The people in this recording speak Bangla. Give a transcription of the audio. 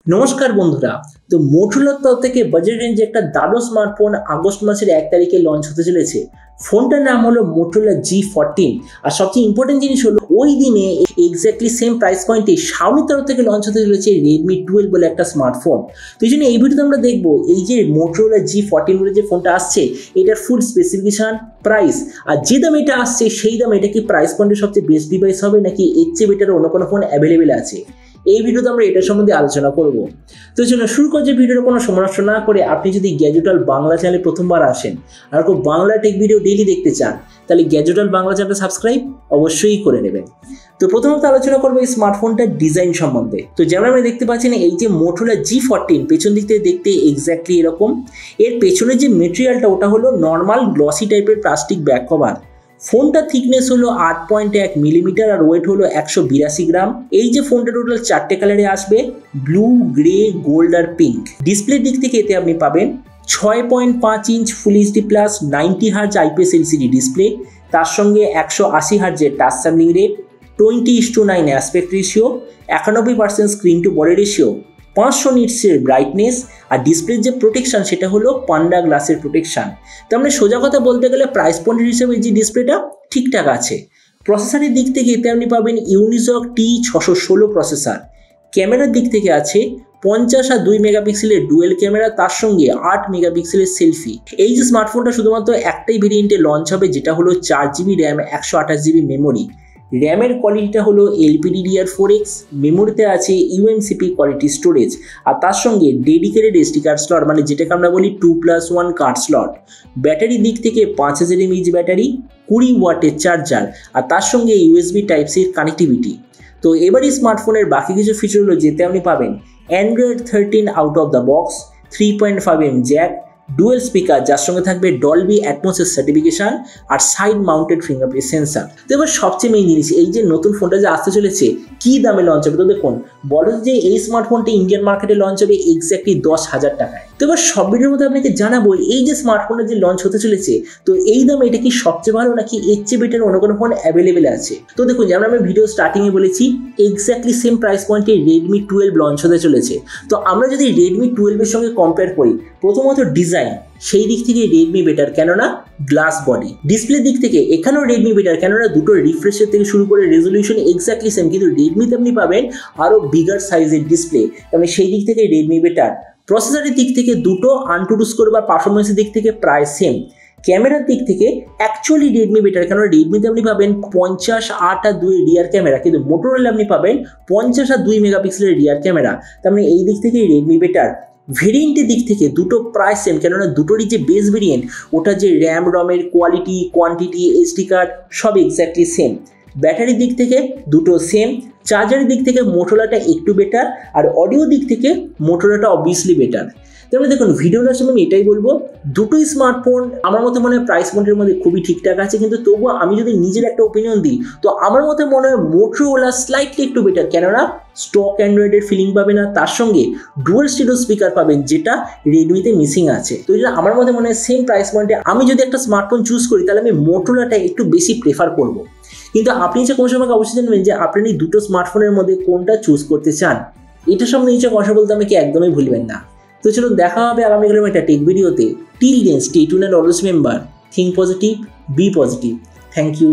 নমস্কার বন্ধুরা। তো মোটরোলার তরফ থেকে বাজেট রেঞ্জে একটা দারুণ স্মার্টফোন আগস্ট মাসের 1 তারিখে লঞ্চ হতে চলেছে। ফোনটার নাম হলো Motorola G14। আর সবচেয়ে ইম্পর্টেন্ট জিনিস হলো ওই দিনে এক্স্যাক্টলি সেম প্রাইস পয়েন্টে Xiaomi তরফ থেকে লঞ্চ হতে চলেছে Redmi 12 বলে একটা স্মার্টফোন। তো এই জন্য এই ভিডিওতে আমরা দেখবো এই যে Motorola G14 বলে যে ফোনটা আসছে এটার ফুল স্পেসিফিকেশন, প্রাইস, আর যে দামে এটা আসছে সেই দামে এটা কি প্রাইস পয়েন্টের সবচেয়ে বেস্ট ডিভাইস হবে নাকি এর চেয়ে বেটার অন্য কোনো ফোন অ্যাভেলেবেল আছে। এই ভিডিওতে আমরা এটার সম্বন্ধে আলোচনা করব। তো চলুন শুরু করছি ভিডিওর কোনো সময় নষ্ট না করে। আপনি যদি গ্যাজেট ওয়ার্ল্ড বাংলা চ্যানেলে প্রথমবার আসেন আর খুব বাংলা টেক ভিডিও ডেইলি দেখতে চান তাহলে গ্যাজেট ওয়ার্ল্ড বাংলা চ্যানেলটা সাবস্ক্রাইব অবশ্যই করে নেবেন। তো প্রথমত আলোচনা করবো এই স্মার্টফোনটার ডিজাইন সম্বন্ধে। তো যেমন আমরা দেখতে পাচ্ছি না এই যে Motorola G14 পেছন দিক থেকে দেখতে এক্স্যাক্টলি এরকম। এর পেছনের যে মেটেরিয়ালটা ওটা হলো নর্মাল গ্লসি টাইপের প্লাস্টিক ব্যাক কভার। ফোনটা থিকনেস হলো 8.1 মিলিমিটার আর ওয়েট হলো 182 গ্রাম। এই যে ফোনটা টোটাল 4টে কালারে আসবে, ব্লু, গ্রে, গোল্ড আর পিঙ্ক। ডিসপ্লের দিক থেকে এতে আপনি পাবেন 6.5 inch full HD plus 90 hertz IPS LCD display, তার সঙ্গে 180 হার্জের touch sampling rate, 20:9 aspect ratio, 91% screen to body ratio, 500 নিটসের ব্রাইটনেস, আর ডিসপ্লের যে প্রোটেকশন সেটা হলো পান্ডা গ্লাসের প্রোটেকশন। তার মানে সোজা কথা বলতে গেলে প্রাইস পয়েন্ট হিসেবে যে ডিসপ্লেটা ঠিকঠাক আছে। প্রসেসরের দিক থেকে এতে আপনি পাবেন ইউনিসক T616 প্রসেসর। ক্যামেরার দিক থেকে আছে 50 আর 2 মেগাপিক্সেলের ডুয়েল ক্যামেরা, তার সঙ্গে 8 মেগাপিক্সেলের সেলফি। এই যে স্মার্টফোনটা শুধুমাত্র একটাই ভেরিয়েন্টে লঞ্চ হবে যেটা হলো 4GB র্যাম, 128GB মেমোরি। র্যামের কোয়ালিটিটা হলো LPDDR4X, মেমোরিতে আছে UMCP কোয়ালিটি স্টোরেজ, আর তার সঙ্গে ডেডিকেটেড SD কার্ড স্লট, মানে যেটাকে আমরা বলি 2+1 কার্ড স্লট। ব্যাটারির দিক থেকে 5000 mAh ব্যাটারি, 20 ওয়াটের চার্জার, আর তার সঙ্গে USB Type-C কানেক্টিভিটি। তো এবারই স্মার্টফোনের বাকি কিছু ফিচার হলো যেতে আপনি পাবেন Android 13 out of the box, 3.5mm Jack, dual speaker যার সঙ্গে থাকবে ডলবি অ্যাটমসের সার্টিফিকেশন, আর সাইড মাউন্টেড ফিঙ্গারপ্রিন্ট সেন্সার। তো এবার সবচেয়ে মেইন জিনিস, এই যে নতুন ফোনটা যে আসতে চলেছে কি দামে লঞ্চ হবে। তো দেখুন, বলো যে এই স্মার্টফোনটি ইন্ডিয়ান মার্কেটে লঞ্চ হবে এক্স্যাক্টলি 10,000 টাকায়। তো এবার সব ভিডিওর মধ্যে আপনাকে জানাবো এই যে স্মার্টফোনটা যে লঞ্চ হতে চলেছে তো এই দামে এটা কি সবচেয়ে ভালো নাকি এর চেয়ে বেটার অন্য কোনো ফোন অ্যাভেলেবেল আছে। তো দেখুন, যেমন আমি ভিডিও স্টার্টিংয়ে বলেছি এক্স্যাক্টলি সেম প্রাইস পয়েন্টে Redmi 12 লঞ্চ হতে চলেছে। তো আমরা যদি Redmi 12 এর সঙ্গে কম্পেয়ার করি, প্রথমত ডিজাইন, সেই দিক থেকে Redmi বেটার, কেননা গ্লাস বডি। ডিসপ্লে দিক থেকে এখানেও Redmi বেটার, কেননা দুটো রিফ্রেশের থেকে শুরু করে রেজলিউশন এক্স্যাক্টলি সেম, কিন্তু Redmi-তে আপনি পাবেন আরও বিগার সাইজের ডিসপ্লে, মানে সেই দিক থেকে Redmi বেটার। প্রসেসরের দিক থেকে দুটো AnTuTu স্কোর বা পারফরমেন্সের দিক থেকে প্রায় সেম। ক্যামেরার দিক থেকে অ্যাকচুয়ালি Redmi বেটার, কেননা Redmi-তে আপনি পাবেন 50, 8 আর 2 রিয়ার ক্যামেরা, কিন্তু Motorola আপনি পাবেন 50 আর 2 মেগাপিক্সেলের রিয়ার ক্যামেরা। তার মানে এই দিক থেকে Redmi বেটার। ভেরিয়েন্টের দিক থেকে দুটো প্রায় সেম, কেননা দুটোরই যে বেস ভেরিয়েন্ট ওটা যে র্যাম রমের কোয়ালিটি, কোয়ান্টিটি, SD কার্ড সব এক্স্যাক্টলি সেম। ব্যাটারির দিক থেকে দুটো সেম। চার্জারের দিক থেকে Motorolaটা একটু বেটার, আর অডিও দিক থেকে Motorolaটা অবভিয়াসলি বেটার। তাহলে দেখুন, ভিডিওটার সময় আমি এটাই বলবো, দুটোই স্মার্টফোন আমার মতে মনে হয় প্রাইস পয়েন্টের মধ্যে খুবই ঠিকঠাক আছে, কিন্তু তবুও আমি যদি নিজের একটা ওপিনিয়ন দিই তো আমার মতে মনে হয় Motorola স্লাইটলি একটু বেটার, কেননা স্টক অ্যান্ড্রয়েডের ফিলিং পাবে না, তার সঙ্গে ডুয়াল স্টিরিও স্পিকার পাবেন যেটা Redmi-তে মিসিং আছে। তো এটা আমার মতে মনে হয় সেম প্রাইস পয়েন্টে আমি যদি একটা স্মার্টফোন চুজ করি তাহলে আমি Motorolaটা একটু বেশি প্রেফার করব। কিন্তু আপনি যে কোনো সময় অবশ্যই জানবেন যে আপনি এই দুটো স্মার্টফোনের মধ্যে কোনটা চুজ করতে চান। এটার সামনে নিচে কথা বলতে আমাকে একদমই ভুলবেন না। তো চলুন দেখা হবে আগামীকালের একটা টেক ভিডিওতে। Till then stay tuned and always remember, think positive, be positive. Thank you.